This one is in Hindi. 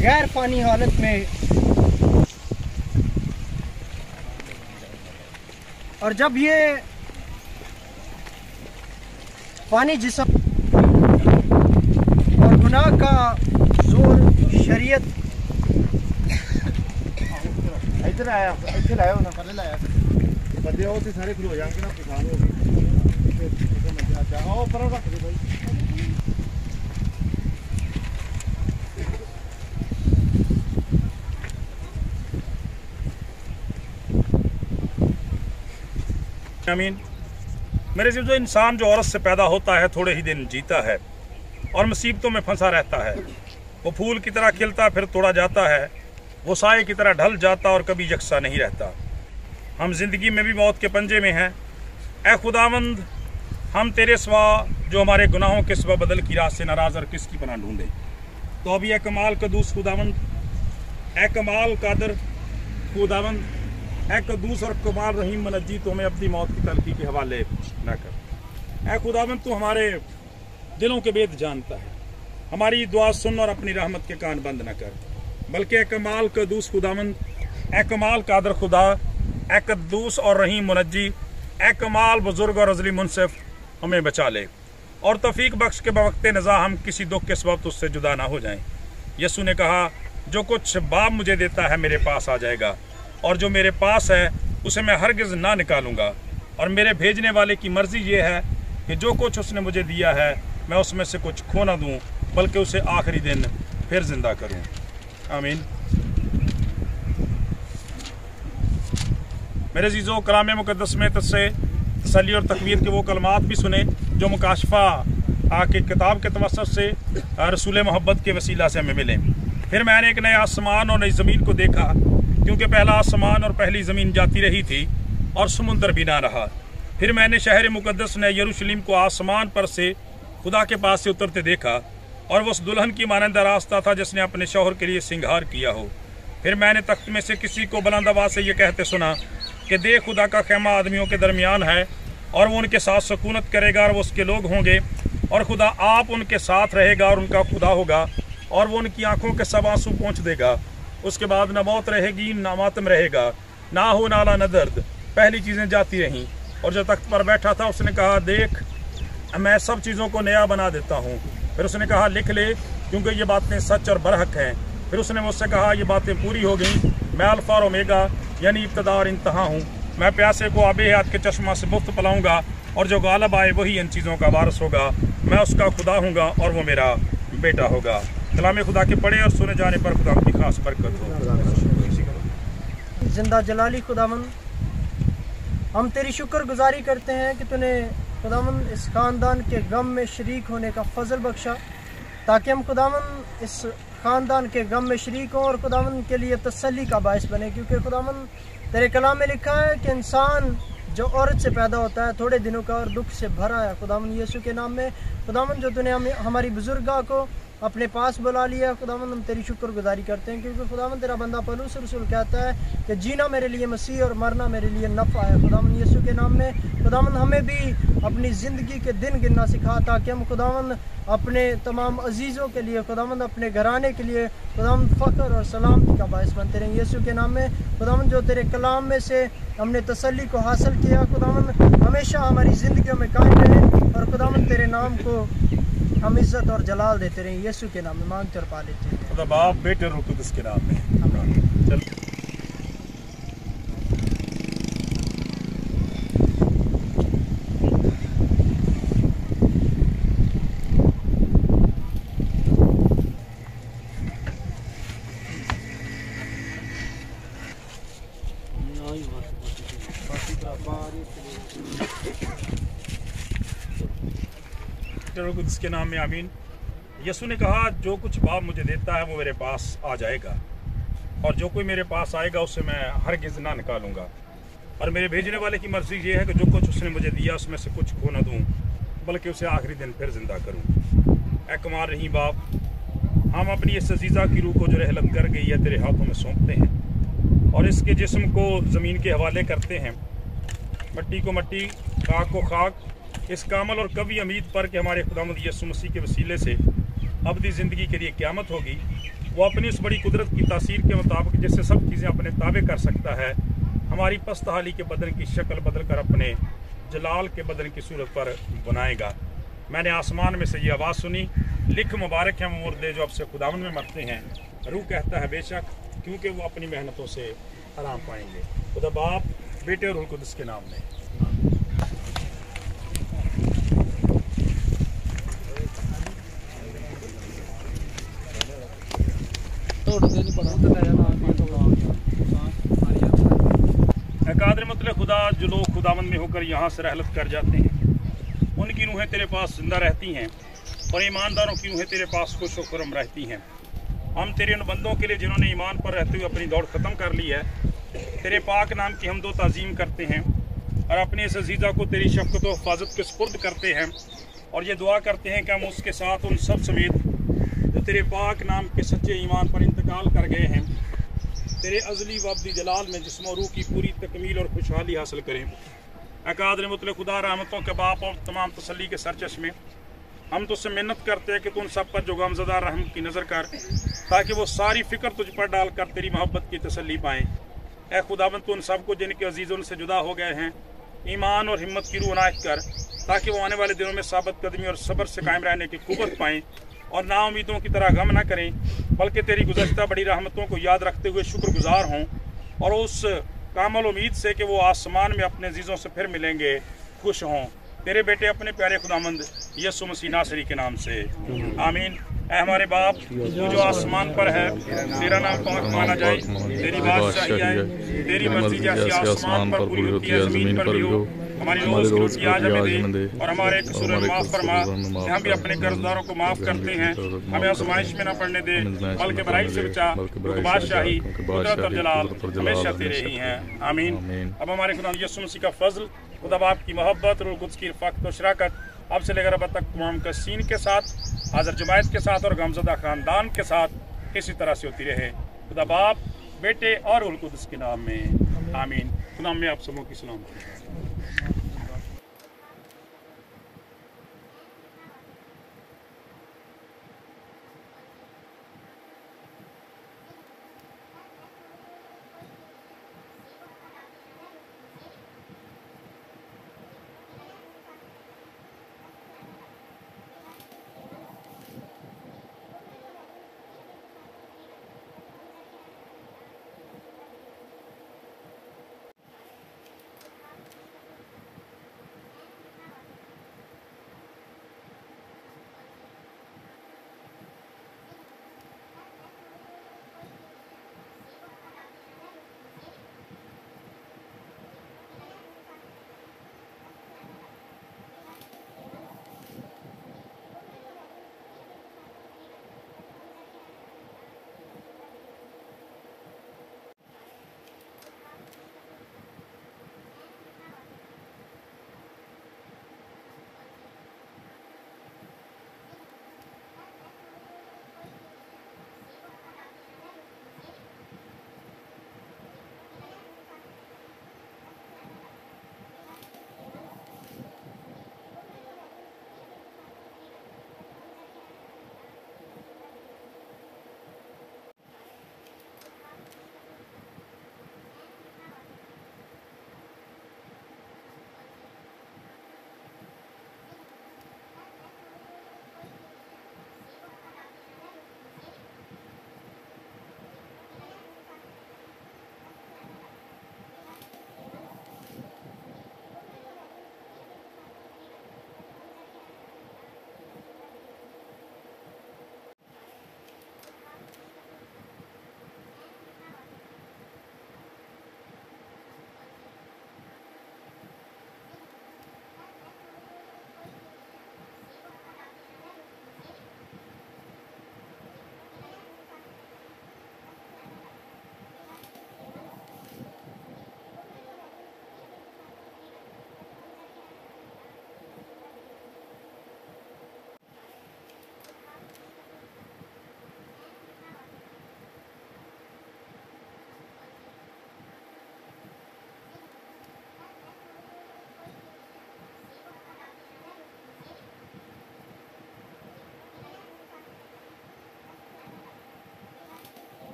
गैर फ़ानी हालत में, और जब ये फ़ानी जिस्म और गुनाह का जोर शरीयत इधर आया ना पहले लाया बंदे हो तो सारे खलो जाएंगे ना परेशान हो गए। आओ पर रख दे भाई। आमीन। मेरे जो इंसान जो औरत से पैदा होता है थोड़े ही दिन जीता है और मुसीबतों में फंसा रहता है। वो फूल की तरह खिलता फिर तोड़ा जाता है, वो साए की तरह ढल जाता और कभी यकसा नहीं रहता। हम जिंदगी में भी मौत के पंजे में हैं। ए खुदावंद, हम तेरे सिवा जो हमारे गुनाहों के सिवा बदल की रात से नाराज और किसकी पनाह ढूंढे। तो अभी ए कमाल कदूस खुदावंद, ए कमाल कादर खुदावंद, ए कदूस और कमाल रहीम मनज्जी, तो हमें अपनी मौत की तलखी के हवाले न कर। ए खुदावंद, तू हमारे दिलों के भेद जानता है। हमारी दुआ सुन और अपनी रहमत के कान बंद न कर, बल्कि ए कमाल कदूस खुदावंद, ए कमाल कादर खुदा, ए कदूस और रहीम मुनज्जी, ए कमाल बुजुर्ग और अजली मुनसिफ, हमें बचा ले और तौफीक बख्श के बवक्ते नज़ा हम किसी दुख के सबब तुझसे जुदा ना हो जाएं। यसू ने कहा, जो कुछ बाप मुझे देता है मेरे पास आ जाएगा, और जो मेरे पास है उसे मैं हरगिज़ ना निकालूंगा। और मेरे भेजने वाले की मर्जी ये है कि जो कुछ उसने मुझे दिया है मैं उसमें से कुछ खो ना दूँ, बल्कि उसे आखिरी दिन फिर जिंदा करूँ। आमीन। मेरे अज़ीज़ों, कलाम मुक़द्दस में तुझसे तसल्ली और तकवीर के वो कलमात भी सुने जो मुकाशफा की किताब के तवस्सुत से रसूल मोहब्बत के वसीला से हमें मिले। फिर मैंने एक नए आसमान और नई ज़मीन को देखा, क्योंकि पहला आसमान और पहली ज़मीन जाती रही थी और समुंदर भी ना रहा। फिर मैंने शहर मुक़द्दस नए यरूशलेम को आसमान पर से खुदा के पास से उतरते देखा, और वो उस दुल्हन की मानंद रास्ता था जिसने अपने शौहर के लिए सिंगार किया हो। फिर मैंने तख्त में से किसी को बुलंद आवाज़ से ये कहते सुना कि देख, खुदा का खैमा आदमियों के दरमियान है, और वो उनके साथ सुकूनत करेगा, और वो उसके लोग होंगे, और खुदा आप उनके साथ रहेगा और उनका खुदा होगा, और वो उनकी आंखों के सब आंसू पोंछ देगा। उसके बाद न मौत रहेगी, ना मातम रहेगा, ना हो नाला न दर्द, पहली चीज़ें जाती रहीं। और जो तख्त पर बैठा था उसने कहा, देख, मैं सब चीज़ों को नया बना देता हूँ। फिर उसने कहा, लिख ले, क्योंकि ये बातें सच और बरहक हैं। फिर उसने मुझसे कहा, ये बातें पूरी हो गई। मैं अल्फा और ओमेगा यानी इब्तदा और इंतहा हूँ। मैं प्यासे को आबे हयात के चश्मा से मुफ्त पिलाऊंगा, और जो गालब आए वही इन चीज़ों का वारिस होगा। मैं उसका खुदा हूँगा और वो मेरा बेटा होगा। कलाम खुदा के पढ़े और सुने जाने पर खुदा की खास बरकत हो। जिंदा जलाली खुदावंद, हम तेरी शुक्रगुजारी करते हैं कि तूने खुदावंद इस ख़ानदान के गम में शरीक होने का फजल बख्शा, ताकि हम खुदावंद इस ख़ानदान के गम में शरीक हों और खुदावंद के लिए तसल्ली का बायस बने। क्योंकि खुदावंद तेरे कलाम में लिखा है कि इंसान जो औरत से पैदा होता है थोड़े दिनों का और दुख से भरा है। खुदावंद यीशु के नाम में खुदावंद, जो तूने हमारी बुजुर्गा को अपने पास बुला लिया, खुदावंद हम तेरी शुक्रगुजारी करते हैं। क्योंकि खुदावंद तेरा बंदा पौलुस रसूल कहता है कि जीना मेरे लिए मसीह और मरना मेरे लिए नफ़ा है। खुदावंद यीशु के नाम में खुदावंद हमें भी अपनी ज़िंदगी के दिन गिनना सिखा, ताकि हम खुदावंद अपने तमाम अजीज़ों के लिए, खुदावंद अपने घराने के लिए खुदावंद फ़ख्र और सलामती का बायस बनते रहें। यीशु के नाम में खुदावंद, जो तेरे कलाम में से हमने तसल्ली को हासिल किया, खुदावंद हमेशा हमारी ज़िंदगियों में कायम रहे, और खुदावंद तेरे नाम को हम इज्जत और जलाल देते रहें। यीशु के नाम में मांगते और पा लेते हैं। खुदा बाप, बेटे और कुदस के नाम में। चल कुदस के नाम में। आमीन। यसू ने कहा, जो कुछ बाप मुझे देता है वो मेरे पास आ जाएगा, और जो कोई मेरे पास आएगा उसे मैं हरगिज़ ना निकालूंगा। और मेरे भेजने वाले की मर्जी ये है कि जो कुछ उसने मुझे दिया उसमें से कुछ खो ना दूँ, बल्कि उसे आखिरी दिन फिर जिंदा करूँ। ऐ कमाल रही बाप, हम अपनी इस अजीज़ा की रूह को जो रहलत कर गई है तेरे हाथों में सौंपते हैं, और इसके जिस्म को ज़मीन के हवाले करते हैं, मिट्टी को मिट्टी, खाक को खाक, इस कामल और कभी उम्मीद पर कि हमारे खुदावंद यीशु मसीह के वसीले से अबदी ज़िंदगी के लिए क़यामत होगी। वो अपनी इस बड़ी कुदरत की तासीर के मुताबिक जिससे सब चीज़ें अपने ताबे कर सकता है, हमारी पस्त हाली के बदन की शक्ल बदल कर अपने जलाल के बदन की सूरत पर बनाएगा। मैंने आसमान में से ये आवाज़ सुनी, लिख मुबारक है वो मुर्दे जो अब से खुदावन में मरते हैं। रूह कहता है बेशक, क्योंकि वो अपनी मेहनतों से आराम पाएंगे। खुदा बाप, बेटे और रूह कुद्स के नाम में। कादर मतलब खुदा जो लोग खुदावन में होकर यहाँ से रहलत कर जाते हैं, उनकी रूहें तेरे पास जिंदा रहती हैं और ईमानदारों की रूहें तेरे पास खुश होकर रहती हैं। हम तेरे उन बंदों के लिए जिन्होंने ईमान पर रहते हुए अपनी दौड़ ख़त्म कर ली है, तेरे पाक नाम की हमदो ताज़ीम करते हैं और अपने इस अजीज़ा को तेरी शफ़क़त व हिफाज़त के सुपुर्द करते हैं। और ये दुआ करते हैं कि हम उसके साथ उन सब समेत जो तेरे पाक नाम के सच्चे ईमान पर इंतकाल कर गए हैं, तेरे अज़ली व अब्दी जलाल में जिस्म और रूह की पूरी तकमील और खुशहाली हासिल करें। अकादर मुतल खुदा, रहमतों के बाप और तमाम तसल्ली के सरचश्मे, हम तुझसे मिन्नत करते हैं कि तू उन सब पर जो गमज़दा रहम की नज़र कर, ताकि वो सारी फ़िक्र तुझ पर डालकर तेरी मोहब्बत की तसल्ली पाएँ। ए खुदावंद, तू उन सब को जिनके अजीज़ों से जुदा हो गए हैं ईमान और हिम्मत की रूह अनायत कर, ताकि वो आने वाले दिनों में साबित कदमी और सब्र से कायम रहने की क़ुव्वत पाएँ और नाउमीदों की तरह गम न करें, बल्कि तेरी गुज़श्ता बड़ी रहमतों को याद रखते हुए शुक्रगुजार हों और उस कामल उम्मीद से कि वो आसमान में अपने अजीज़ों से फिर मिलेंगे खुश हों। तेरे बेटे अपने प्यारे खुदामंद यीशु मसीह नासरी के नाम से, आमीन। ऐ हमारे बाप जो आसमान पर है, तेरा नाम पाक माना जाए, तेरी बादशाही आए, तेरी मर्जी जैसी आसमान पर पूरी होती है ज़मीन पर भी हो। हमारी रोज़ की रोटी आज हमें दे और हमारे कसूर माफ़ फरमा, हम भी अपने कर्जदारों को माफ़ करते हैं। हमें आज़माइश में न पड़ने दे, बल्कि बुराई से बचा। बादशाही कुदरत और जलाल हमेशा तेरे ही हैं, आमीन। अब हमारे खुदा यीशु मसीह का फजल, खुदा बाप की मोहब्बत, रूह कुद्स की रफ़ाक़त और शराकत अब से लेकर अब तक तमाम कसीन के साथ, हाज़िर जुमैत के साथ और गमज़दा ख़ानदान के साथ इसी तरह से होती रहे। खुदा बाप, बेटे और रूह कुद्स के नाम में, आमीन। खुदा में आप सबों की सलाम।